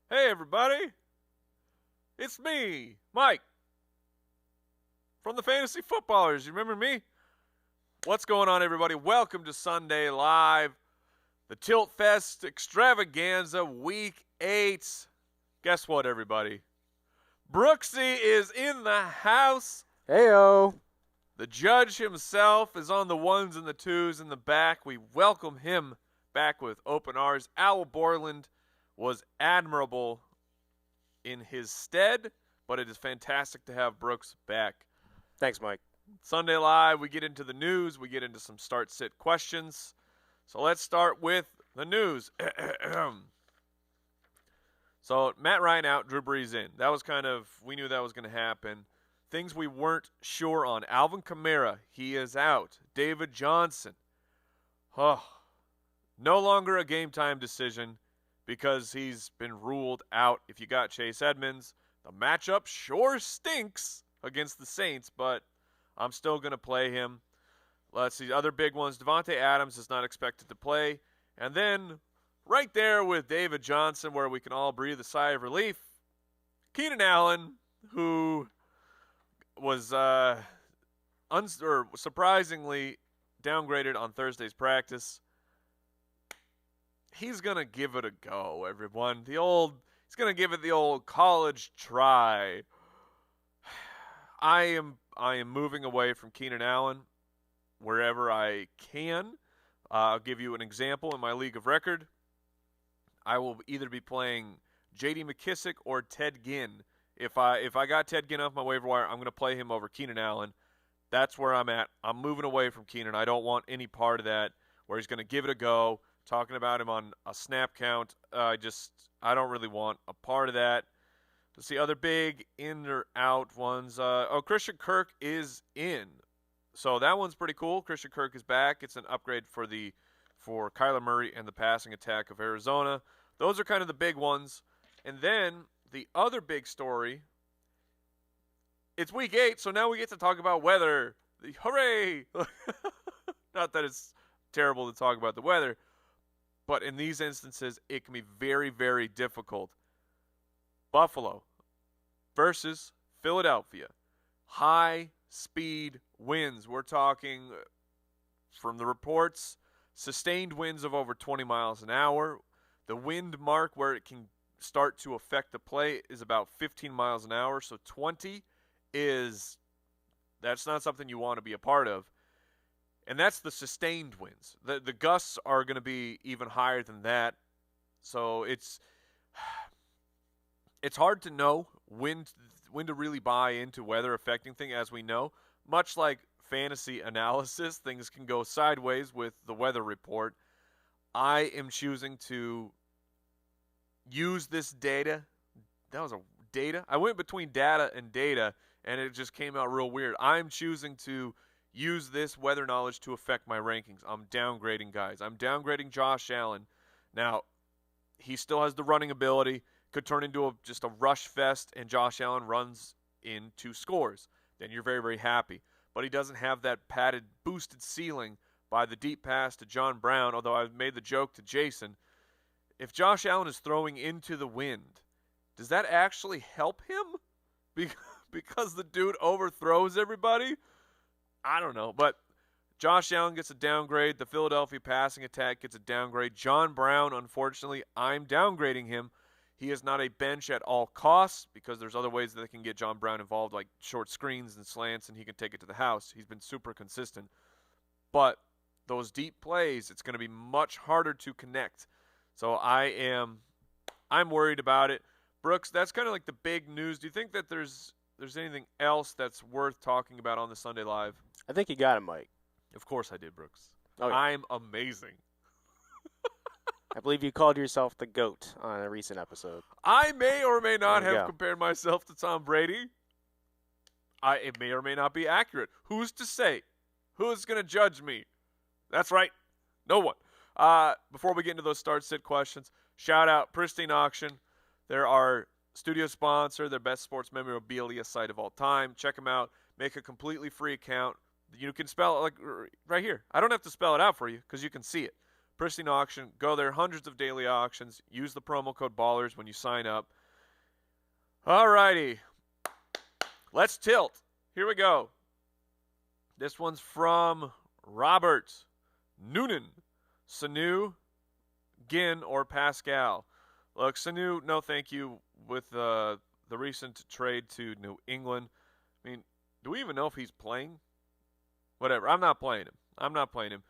Hey, everybody. It's me, Mike, from the Fantasy Footballers. You remember me? What's going on, everybody? Welcome to Sunday Live, the Tilt Fest Extravaganza, Week 8. Guess what, everybody? Brooksy is in the house. Heyo. The judge himself is on the ones and the twos in the back. We welcome him back with open arms. Al Borland was admirable in his stead, but it is fantastic to have Brooks back. Thanks, Mike. Sunday Live, we get into the news. We get into some start-sit questions. So let's start with the news. So Matt Ryan out, Drew Brees in. That was we knew that was going to happen. Things we weren't sure on. Alvin Kamara, he is out. David Johnson. No longer a game-time decision because he's been ruled out. If you got Chase Edmunds, the matchup sure stinks against the Saints, but I'm still going to play him. Let's see, other big ones. Devontae Adams is not expected to play. And then right there with David Johnson, where we can all breathe a sigh of relief, Keenan Allen, who was surprisingly downgraded on Thursday's practice. He's going to give it a go, everyone. He's going to give it the old college try. I am moving away from Keenan Allen wherever I can. I'll give you an example in my league of record. I will either be playing J.D. McKissick or Ted Ginn. If I got Ted Ginn off my waiver wire, I'm going to play him over Keenan Allen. That's where I'm at. I'm moving away from Keenan. I don't want any part of that where he's going to give it a go. Talking about him on a snap count, I don't really want a part of that. Let's see, other big in or out ones. Christian Kirk is in. So that one's pretty cool. Christian Kirk is back. It's an upgrade for Kyler Murray and the passing attack of Arizona. Those are kind of the big ones. And then the other big story, it's week 8, so now we get to talk about weather. Hooray! Not that it's terrible to talk about the weather, but in these instances, it can be very, very difficult. Buffalo versus Philadelphia. High-speed winds. We're talking, from the reports, sustained winds of over 20 miles an hour. The wind mark where it can start to affect the play is about 15 miles an hour. So 20 that's not something you want to be a part of. And that's the sustained winds. The gusts are going to be even higher than that. So it's hard to know when to really buy into weather affecting things, as we know. Much like fantasy analysis, things can go sideways with the weather report. I am choosing to use this data. That was a data? I went between data and data, and it just came out real weird. I'm choosing to use this weather knowledge to affect my rankings. I'm downgrading guys. I'm downgrading Josh Allen. Now, he still has the running ability. Could turn into just a rush fest, and Josh Allen runs in 2 scores. Then you're very, very happy. But he doesn't have that padded, boosted ceiling by the deep pass to John Brown, although I've made the joke to Jason. If Josh Allen is throwing into the wind, does that actually help him? Because the dude overthrows everybody? I don't know, but Josh Allen gets a downgrade. The Philadelphia passing attack gets a downgrade. John Brown, unfortunately, I'm downgrading him. He is not a bench at all costs because there's other ways that they can get John Brown involved, like short screens and slants, and he can take it to the house. He's been super consistent. But those deep plays, it's going to be much harder to connect. So I'm worried about it. Brooks, that's kind of like the big news. Do you think that there's anything else that's worth talking about on the Sunday Live? I think you got it, Mike. Of course I did, Brooks. Oh, yeah. I'm amazing. I believe you called yourself the GOAT on a recent episode. I may or may not There you have go. compared myself to Tom Brady. It may or may not be accurate. Who's to say? Who's going to judge me? That's right. No one. Before we get into those start-sit questions, shout out Pristine Auction. They're our studio sponsor, their best sports memorabilia site of all time. Check them out. Make a completely free account. You can spell it like right here. I don't have to spell it out for you because you can see it. Pristine auction. Go there. Hundreds of daily auctions. Use the promo code BALLERS when you sign up. All righty. Let's tilt. Here we go. This one's from Robert Noonan. Sanu, Ginn, or Pascal. Look, Sanu, no thank you with the recent trade to New England. I mean, do we even know if he's playing? Whatever. I'm not playing him.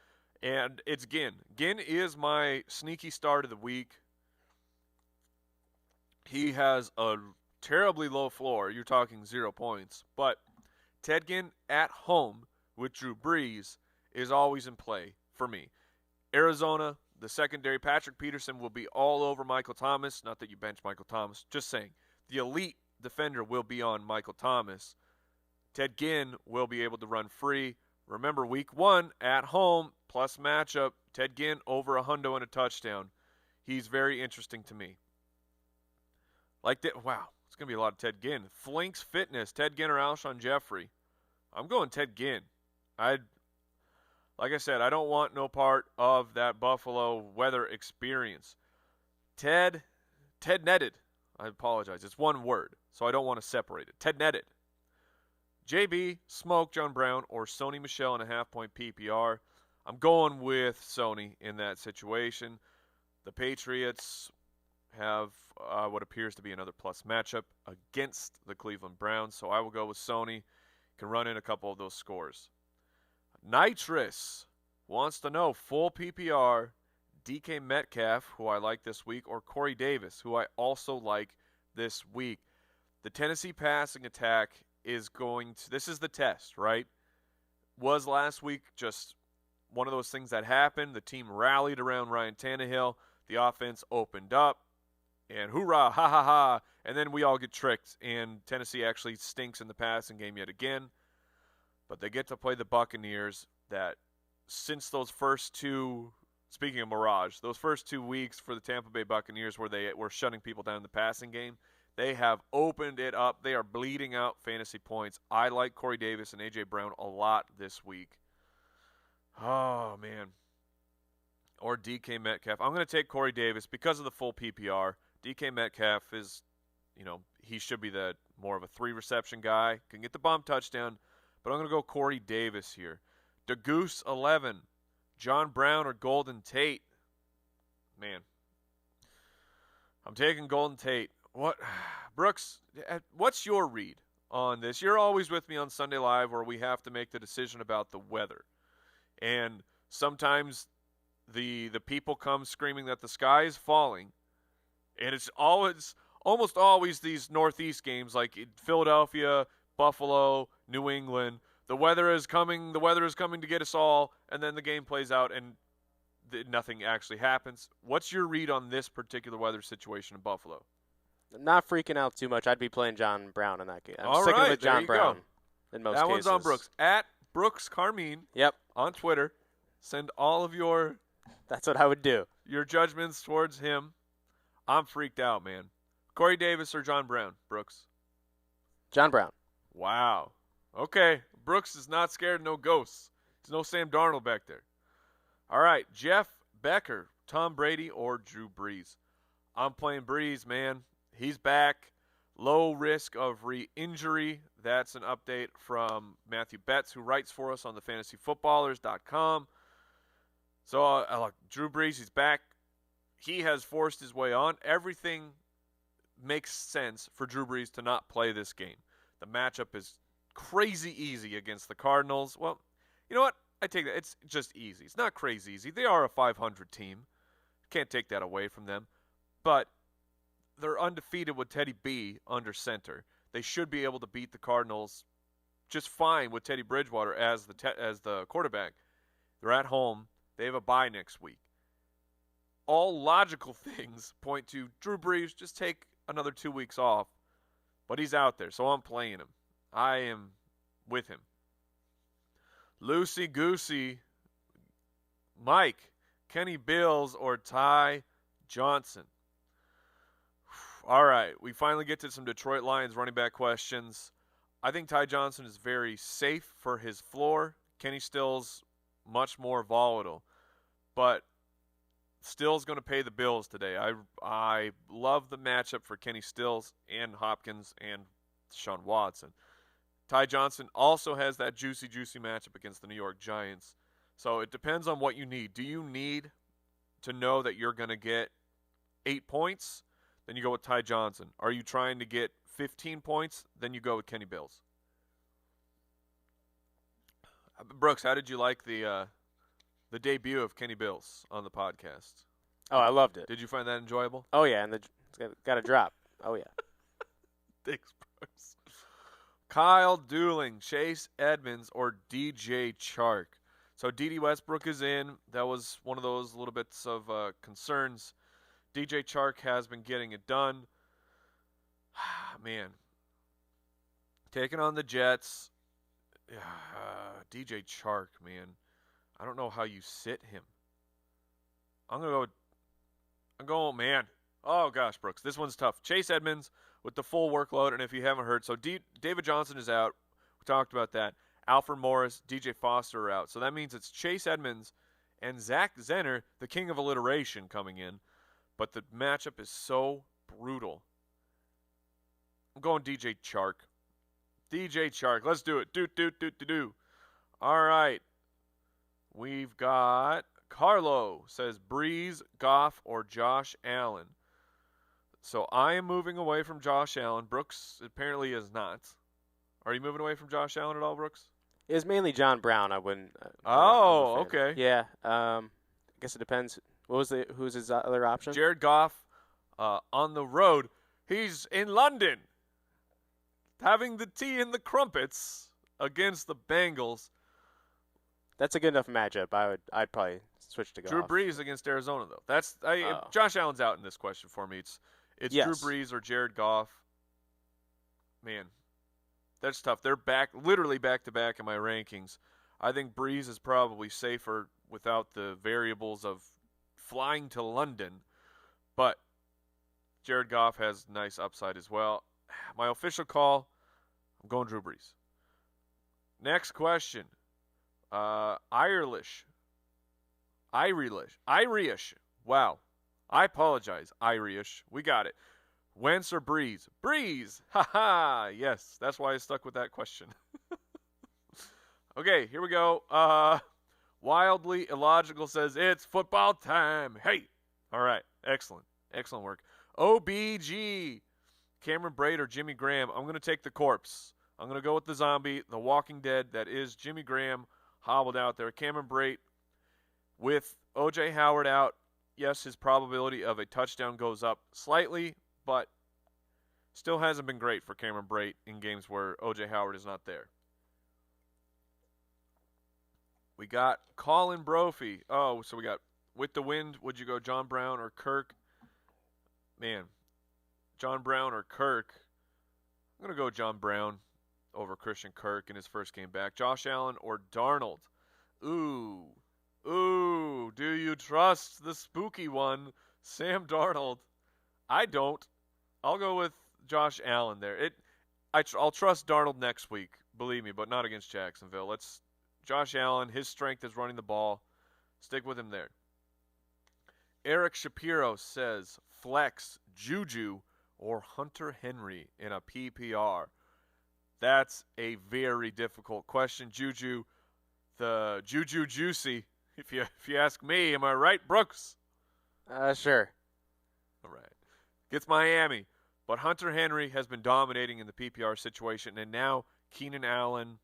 And it's Ginn. Ginn is my sneaky start of the week. He has a terribly low floor. You're talking 0 points. But Ted Ginn at home with Drew Brees is always in play for me. Arizona, the secondary, Patrick Peterson will be all over Michael Thomas. Not that you bench Michael Thomas. Just saying. The elite defender will be on Michael Thomas. Ted Ginn will be able to run free. Remember, week 1 at home, plus matchup, Ted Ginn over a hundo and a touchdown. He's very interesting to me. Like that, wow, it's going to be a lot of Ted Ginn. Flinks Fitness, Ted Ginn or Alshon Jeffrey. I'm going Ted Ginn. Like I said, I don't want no part of that Buffalo weather experience. Ted netted. I apologize. It's one word, so I don't want to separate it. Ted netted. JB, Smoke, John Brown, or Sony Michel in a half-point PPR. I'm going with Sony in that situation. The Patriots have what appears to be another plus matchup against the Cleveland Browns, so I will go with Sony. Can run in a couple of those scores. Nitrous wants to know full PPR, DK Metcalf, who I like this week, or Corey Davis, who I also like this week. The Tennessee passing attack is this is the test, right? Was last week just one of those things that happened. The team rallied around Ryan Tannehill. The offense opened up, and hoorah, ha, ha, ha. And then we all get tricked, and Tennessee actually stinks in the passing game yet again. But they get to play the Buccaneers that since those first two, speaking of mirage, those first 2 weeks for the Tampa Bay Buccaneers where they were shutting people down in the passing game, they have opened it up. They are bleeding out fantasy points. I like Corey Davis and A.J. Brown a lot this week. Oh, man. Or DK Metcalf. I'm going to take Corey Davis because of the full PPR. DK Metcalf is, he should be the more of a 3-reception guy. Can get the bomb touchdown. But I'm going to go Corey Davis here. DeGoose 11. John Brown or Golden Tate. Man. I'm taking Golden Tate. What, Brooks, what's your read on this? You're always with me on Sunday Live where we have to make the decision about the weather. And sometimes the people come screaming that the sky is falling. And it's almost always these Northeast games like Philadelphia, Buffalo, New England. The weather is coming to get us all, and then the game plays out and nothing actually happens. What's your read on this particular weather situation in Buffalo? Not freaking out too much. I'd be playing John Brown in that game. I'm all sticking right, with John Brown go. in most that cases. That one's on Brooks. At Brooks Carmine. Yep. On Twitter. Send all of your That's what I would do. Your judgments towards him. I'm freaked out, man. Corey Davis or John Brown, Brooks? John Brown. Wow. Okay. Brooks is not scared of no ghosts. There's no Sam Darnold back there. All right. Jeff Becker, Tom Brady, or Drew Brees? I'm playing Brees, man. He's back. Low risk of re-injury. That's an update from Matthew Betts, who writes for us on the fantasyfootballers.com. So, Drew Brees, he's back. He has forced his way on. Everything makes sense for Drew Brees to not play this game. The matchup is crazy easy against the Cardinals. Well, you know what? I take that. It's just easy. It's not crazy easy. They are a 500 team. Can't take that away from them. But they're undefeated with Teddy B under center. They should be able to beat the Cardinals just fine with Teddy Bridgewater as the quarterback. They're at home. They have a bye next week. All logical things point to Drew Brees, just take another 2 weeks off. But he's out there, so I'm playing him. I am with him. Loosey Goosey, Mike, Kenny Bills, or Ty Johnson? All right, we finally get to some Detroit Lions running back questions. I think Ty Johnson is very safe for his floor. Kenny Stills, much more volatile. But Stills going to pay the bills today. I love the matchup for Kenny Stills and Hopkins and Deshaun Watson. Ty Johnson also has that juicy matchup against the New York Giants. So it depends on what you need. Do you need to know that you're going to get 8 points? Then you go with Ty Johnson. Are you trying to get 15 points? Then you go with Kenny Bills. Brooks, how did you like the debut of Kenny Bills on the podcast? Oh, I loved it. Did you find that enjoyable? Oh, yeah, and it's got a drop. Oh, yeah. Thanks, Brooks. Kyle Dooling, Chase Edmunds, or DJ Chark. So D.D. Westbrook is in. That was one of those little bits of concerns. DJ Chark has been getting it done. Man. Taking on the Jets. DJ Chark, man. I don't know how you sit him. I'm going, man. Oh, gosh, Brooks. This one's tough. Chase Edmunds with the full workload, and if you haven't heard, so David Johnson is out. We talked about that. Alfred Morris, DJ Foster are out. So that means it's Chase Edmunds and Zach Zenner, the king of alliteration, coming in. But the matchup is so brutal. I'm going DJ Chark. DJ Chark. Let's do it. Do. All right. We've got Carlo says Brees, Goff, or Josh Allen. So I am moving away from Josh Allen. Brooks apparently is not. Are you moving away from Josh Allen at all, Brooks? It was mainly John Brown. I wouldn't. Oh, okay. Yeah. I guess it depends. Who's his other option? Jared Goff on the road. He's in London having the tea and the crumpets against the Bengals. That's a good enough matchup. I'd probably switch to Goff. Drew Brees against Arizona, though. Josh Allen's out in this question for me. It's yes. Drew Brees or Jared Goff. Man, that's tough. They're literally back-to-back in my rankings. I think Brees is probably safer without the variables of flying to London. But Jared Goff has nice upside as well. My official call, I'm going Drew Brees. Next question. Irish. Wow. I apologize, Irish. We got it. Wentz or Brees? Brees! Ha-ha! Yes, that's why I stuck with that question. Okay, here we go. Wildly Illogical says, it's football time. Hey! All right, excellent. Excellent work. OBG. Cameron Braid or Jimmy Graham? I'm going to take the corpse. I'm going to go with the zombie, the Walking Dead. That is Jimmy Graham hobbled out there. Cameron Braid with O.J. Howard out. Yes, his probability of a touchdown goes up slightly, but still hasn't been great for Cameron Braid in games where O.J. Howard is not there. We got Colin Brophy. Oh, so we got with the wind, would you go John Brown or Kirk? Man, John Brown or Kirk? I'm going to go John Brown over Christian Kirk in his first game back. Josh Allen or Darnold? Ooh, do you trust the spooky one, Sam Darnold? I don't. I'll go with Josh Allen there. I'll trust Darnold next week, believe me, but not against Jacksonville. Josh Allen, his strength is running the ball. Stick with him there. Eric Shapiro says, flex, Juju, or Hunter Henry in a PPR. That's a very difficult question. Juju, the Juju Juicy, if you ask me. Am I right, Brooks? Sure. All right. Gets Miami. But Hunter Henry has been dominating in the PPR situation, and now Keenan Allen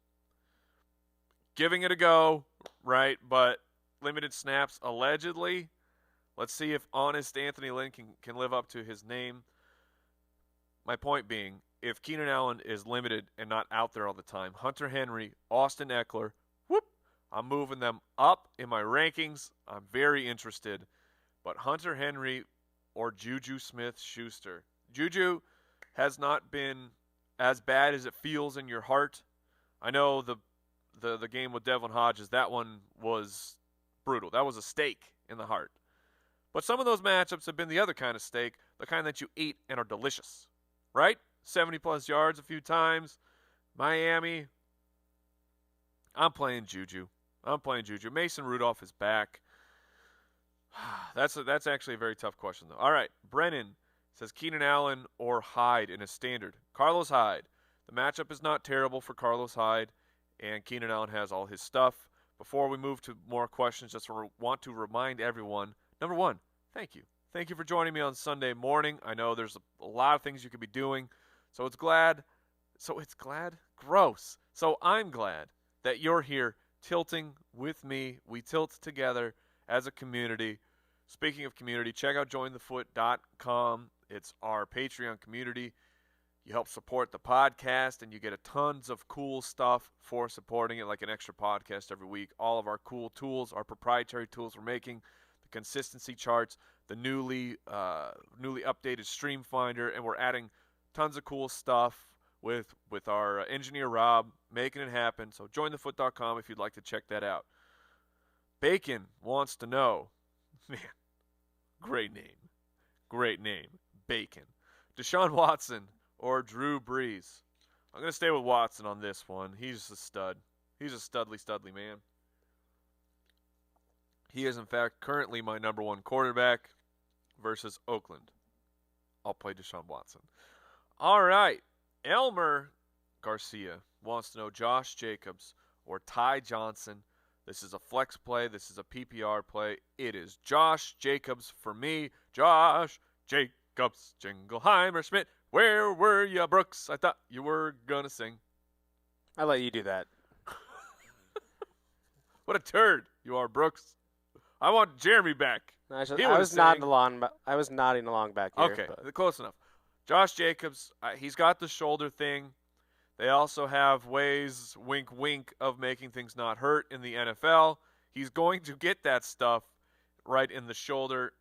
giving it a go, right? But limited snaps allegedly. Let's see if honest Anthony Lynn can live up to his name. My point being, if Keenan Allen is limited and not out there all the time, Hunter Henry, Austin Eckler, I'm moving them up in my rankings. I'm very interested. But Hunter Henry or Juju Smith-Schuster. Juju has not been as bad as it feels in your heart. I know the game with Devlin Hodges, that one was brutal. That was a stake in the heart. But some of those matchups have been the other kind of steak, the kind that you eat and are delicious. Right? 70-plus yards a few times. Miami. I'm playing Juju. Mason Rudolph is back. That's actually a very tough question, though. All right. Brennan says Keenan Allen or Hyde in a standard. Carlos Hyde. The matchup is not terrible for Carlos Hyde, and Keenan Allen has all his stuff. Before we move to more questions, just want to remind everyone, number one, thank you. Thank you for joining me on Sunday morning. I know there's a lot of things you could be doing, so it's glad. Gross. So I'm glad that you're here tilting with me. We tilt together as a community. Speaking of community, check out jointhefoot.com. It's our Patreon community. You help support the podcast, and you get tons of cool stuff for supporting it, like an extra podcast every week. All of our cool tools, our proprietary tools we're making, the consistency charts, the newly updated Stream Finder, and we're adding tons of cool stuff with our engineer Rob making it happen. So jointhefoot.com if you'd like to check that out. Bacon wants to know, man, great name, Bacon. Deshaun Watson or Drew Brees? I'm going to stay with Watson on this one. He's a stud. He's a studly man. He is, in fact, currently my number one quarterback versus Oakland. I'll play Deshaun Watson. All right. Elmer Garcia wants to know Josh Jacobs or Ty Johnson. This is a flex play. This is a PPR play. It is Josh Jacobs for me. Josh Jacobs, Jingleheimer Schmidt. Where were you, Brooks? I thought you were going to sing. I'll let you do that. What a turd you are, Brooks. I want Jeremy back. I was nodding along back here. Okay, close enough. Josh Jacobs, he's got the shoulder thing. They also have ways, wink, wink, of making things not hurt in the NFL. He's going to get that stuff right in the shoulder,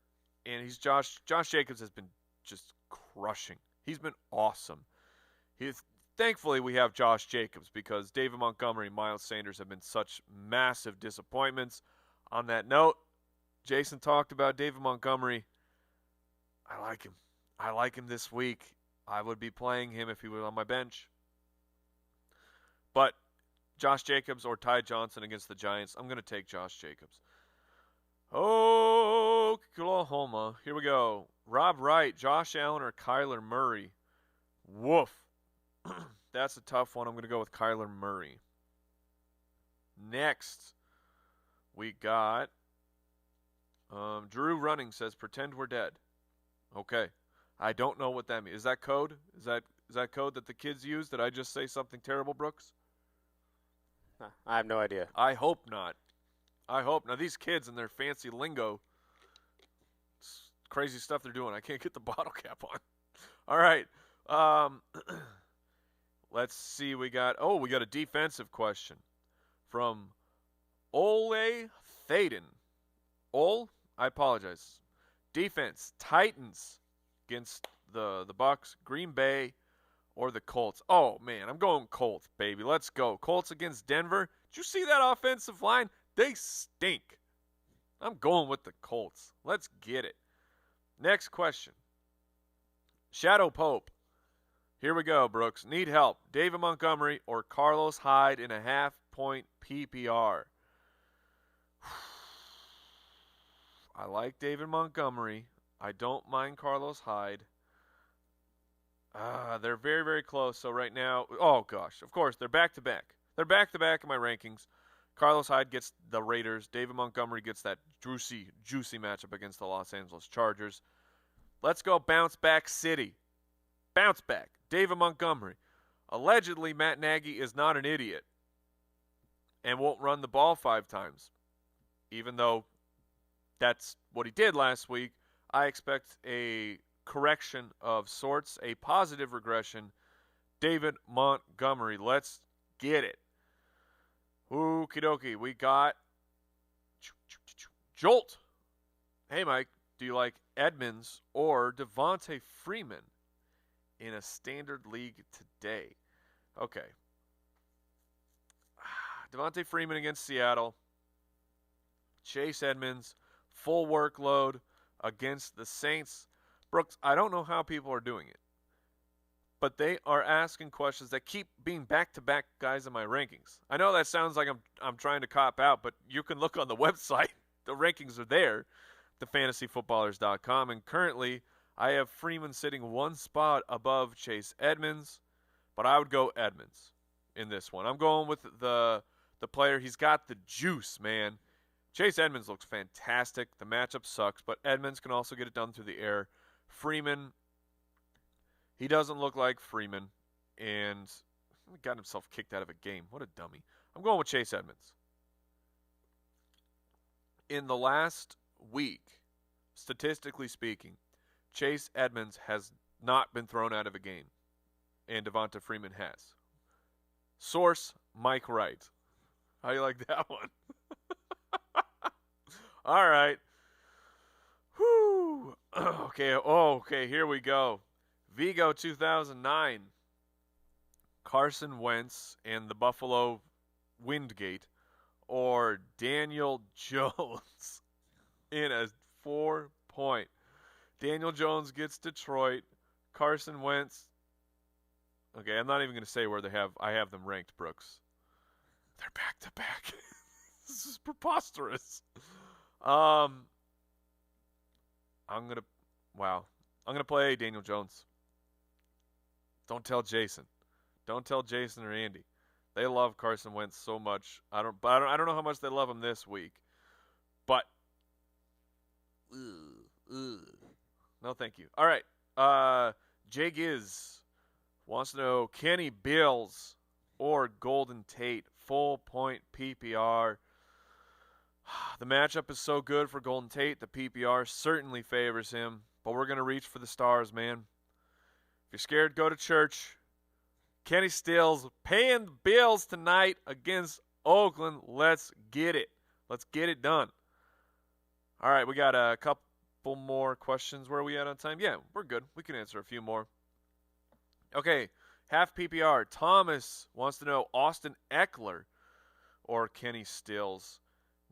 and Josh Jacobs has been just crushing. He's been awesome. Thankfully, we have Josh Jacobs because David Montgomery and Miles Sanders have been such massive disappointments. On that note, Jason talked about David Montgomery. I like him. I like him this week. I would be playing him if he was on my bench. But Josh Jacobs or Ty Johnson against the Giants, I'm going to take Josh Jacobs. Oklahoma. Here we go. Rob Wright, Josh Allen, or Kyler Murray? Woof. That's a tough one. I'm going to go with Kyler Murray. Next, we got Drew Running says, pretend we're dead. Okay. I don't know what that means. Is that code? Is that code that the kids use? Did I just say something terrible, Brooks? I have no idea. I hope not. Now, these kids and their fancy lingo, it's crazy stuff they're doing. I can't get the bottle cap on. All right. Let's see. We got a defensive question from Ole Thaden. I apologize. Defense, Titans against the Bucks, Green Bay, or the Colts. Oh, man, I'm going Colts, baby. Let's go. Colts against Denver. Did you see that offensive line? They stink. I'm going with the Colts. Let's get it. Next question. Shadow Pope. Here we go, Brooks. Need help. David Montgomery or Carlos Hyde in a half-point PPR. I like David Montgomery. I don't mind Carlos Hyde. They're very, very close. So right now, oh gosh, of course, they're back-to-back. They're back-to-back in my rankings. Carlos Hyde gets the Raiders. David Montgomery gets that juicy matchup against the Los Angeles Chargers. Let's go bounce back city. Bounce back. David Montgomery. Allegedly, Matt Nagy is not an idiot and won't run the ball 5 times. Even though that's what he did last week, I expect a correction of sorts, a positive regression. David Montgomery. Let's get it. Okie dokie. We got Jolt. Hey, Mike, do you like Edmunds or Devontae Freeman in a standard league today? Okay. Devontae Freeman against Seattle. Chase Edmunds, full workload against the Saints. Brooks, I don't know how people are doing it, but they are asking questions that keep being back-to-back guys in my rankings. I know that sounds like I'm trying to cop out, but you can look on the website. The rankings are there. thefantasyfootballers.com, and currently I have Freeman sitting one spot above Chase Edmunds, but I would go Edmunds in this one. I'm going with the player. He's got the juice, man. Chase Edmunds looks fantastic. The matchup sucks, but Edmunds can also get it done through the air. Freeman, he doesn't look like Freeman, and he got himself kicked out of a game. What a dummy. I'm going with Chase Edmunds. In the last week, statistically speaking, Chase Edmunds has not been thrown out of a game, and Devonta Freeman has. Source, Mike Wright. How do you like that one? All right. Whew. Okay, here we go. Vigo 2009. Carson Wentz and the Buffalo Windgate, or Daniel Jones in a 4-point. Daniel Jones gets Detroit. Carson Wentz. Okay, I'm not even going to say where I have them ranked, Brooks. They're back to back. This is preposterous. I'm gonna play Daniel Jones. Don't tell Jason. Don't tell Jason or Andy. They love Carson Wentz so much. I don't know how much they love him this week, but no, thank you. All right. Jay Giz wants to know Kenny Bills or Golden Tate, full point PPR. The matchup is so good for Golden Tate. The PPR certainly favors him, but we're going to reach for the stars, man. If you're scared, go to church. Kenny Stills paying the bills tonight against Oakland. Let's get it. Let's get it done. All right, we got a couple more questions. Where are we at on time? Yeah, we're good. We can answer a few more. Okay, half PPR. Thomas wants to know Austin Eckler or Kenny Stills.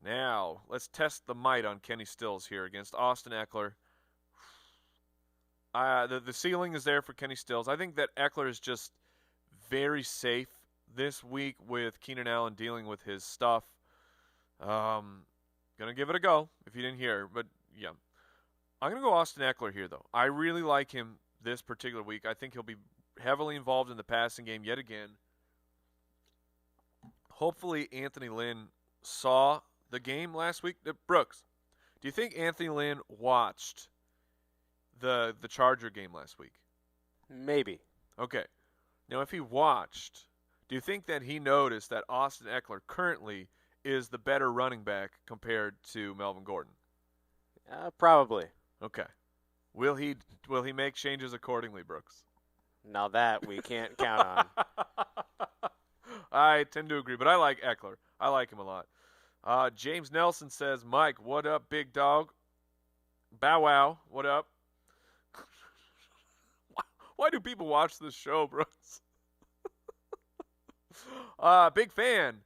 Now, let's test the might on Kenny Stills here against Austin Eckler. The ceiling is there for Kenny Stills. I think that Eckler is just very safe this week with Keenan Allen dealing with his stuff. Gonna give it a go if you didn't hear, but yeah. I'm gonna go Austin Eckler here, though. I really like him this particular week. I think he'll be heavily involved in the passing game yet again. Hopefully Anthony Lynn saw the game last week. Brooks, do you think Anthony Lynn watched the Charger game last week? Maybe. Okay. Now, if he watched, do you think that he noticed that Austin Eckler currently is the better running back compared to Melvin Gordon? Probably. Okay. Will he make changes accordingly, Brooks? Now that we can't count on. I tend to agree, but I like Eckler. I like him a lot. James Nelson says, Mike, what up, big dog? Bow wow, what up? Why do people watch this show, Brooks? Big fan.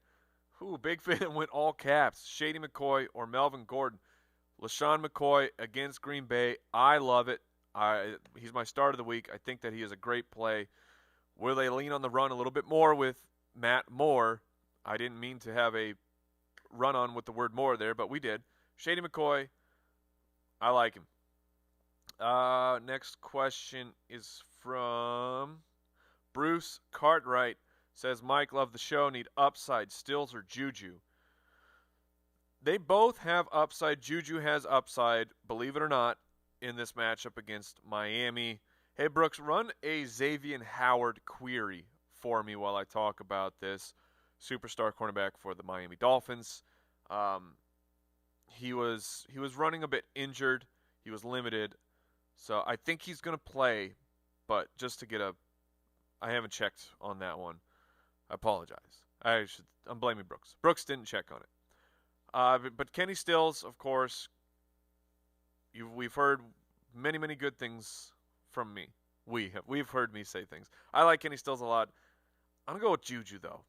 Big fan went all caps. Shady McCoy or Melvin Gordon. LaShawn McCoy against Green Bay. I love it. He's my start of the week. I think that he is a great play. Will they lean on the run a little bit more with Matt Moore? I didn't mean to have a run on with the word more there, but we did. Shady McCoy, I like him. Next question is from Bruce Cartwright. Says, Mike, love the show. Need upside, Stills or Juju? They both have upside. Juju has upside, believe it or not, in this matchup against Miami. Hey, Brooks, run a Xavier Howard query for me while I talk about this superstar cornerback for the Miami Dolphins. He was running a bit injured. He was limited. So I think he's going to play, but just to get I haven't checked on that one. I apologize. I'm blaming Brooks. Brooks didn't check on it. But Kenny Stills, of course, we've heard many, many good things from me. We've heard me say things. I like Kenny Stills a lot. I'm going to go with Juju, though.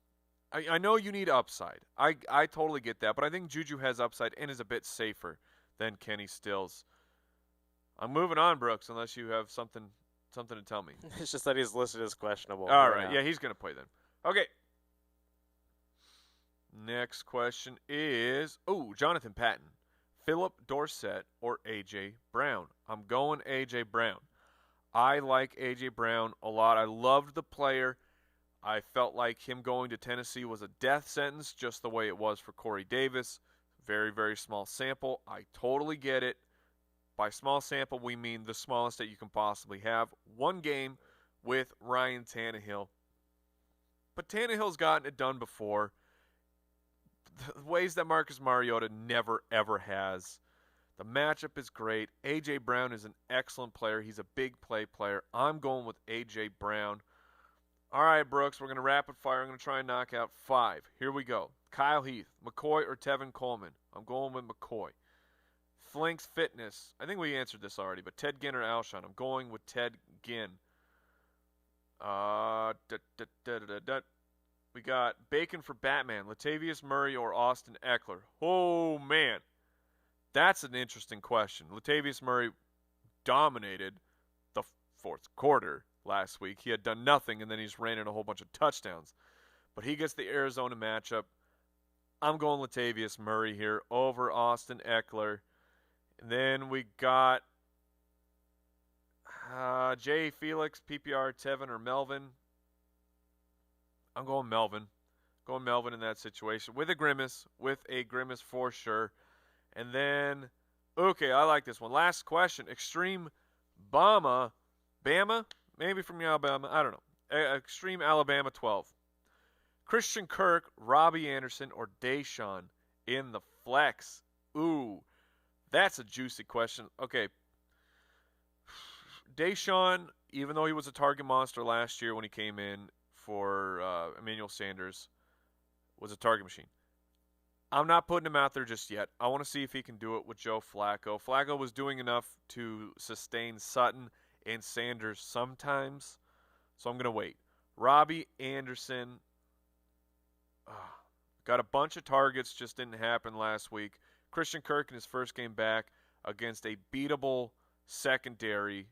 I know you need upside. I totally get that, but I think Juju has upside and is a bit safer than Kenny Stills. I'm moving on, Brooks, unless you have something to tell me. It's just that he's listed as questionable. All right. Yeah, he's going to play then. Okay. Next question is, Jonathan Patton. Philip Dorsett or A.J. Brown? I'm going A.J. Brown. I like A.J. Brown a lot. I loved the player. I felt like him going to Tennessee was a death sentence, just the way it was for Corey Davis. Very, very small sample. I totally get it. By small sample, we mean the smallest that you can possibly have. One game with Ryan Tannehill. But Tannehill's gotten it done before. The ways that Marcus Mariota never, ever has. The matchup is great. A.J. Brown is an excellent player. He's a big play player. I'm going with A.J. Brown. All right, Brooks, we're going to rapid fire. I'm going to try and knock out 5. Here we go. Kyle Heath, McCoy or Tevin Coleman? I'm going with McCoy. Flinks Fitness. I think we answered this already, but Ted Ginn or Alshon? I'm going with Ted Ginn. We got Bacon for Batman, Latavius Murray or Austin Eckler. Oh, man. That's an interesting question. Latavius Murray dominated the fourth quarter last week. He had done nothing, and then he just ran in a whole bunch of touchdowns. But he gets the Arizona matchup. I'm going Latavius Murray here over Austin Eckler. And then we got Jay Felix, PPR, Tevin, or Melvin. I'm going Melvin. Going Melvin in that situation. With a grimace for sure. And then, okay, I like this one. Last question. Extreme Bama. Maybe from Alabama. I don't know. Extreme Alabama 12. Christian Kirk, Robbie Anderson, or Deshaun in the flex. Ooh, that's a juicy question. Okay. Deshaun, even though he was a target monster last year when he came in for Emmanuel Sanders, was a target machine. I'm not putting him out there just yet. I want to see if he can do it with Joe Flacco. Flacco was doing enough to sustain Sutton and Sanders sometimes, so I'm going to wait. Robbie Anderson got a bunch of targets, just didn't happen last week. Christian Kirk in his first game back against a beatable secondary.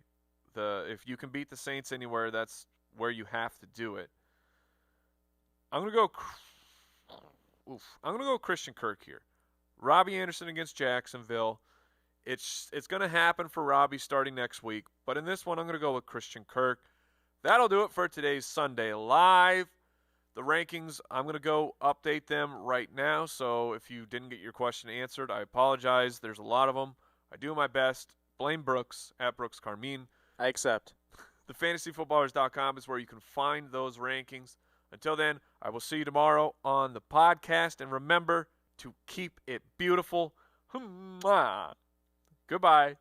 If you can beat the Saints anywhere, that's where you have to do it. I'm going to go Christian Kirk here. Robbie Anderson against Jacksonville. It's going to happen for Robbie starting next week. But in this one, I'm going to go with Christian Kirk. That'll do it for today's Sunday Live. The rankings, I'm going to go update them right now. So if you didn't get your question answered, I apologize. There's a lot of them. I do my best. Blame Brooks at Brooks Carmine. I accept. TheFantasyFootballers.com is where you can find those rankings. Until then, I will see you tomorrow on the podcast. And remember to keep it beautiful. Goodbye.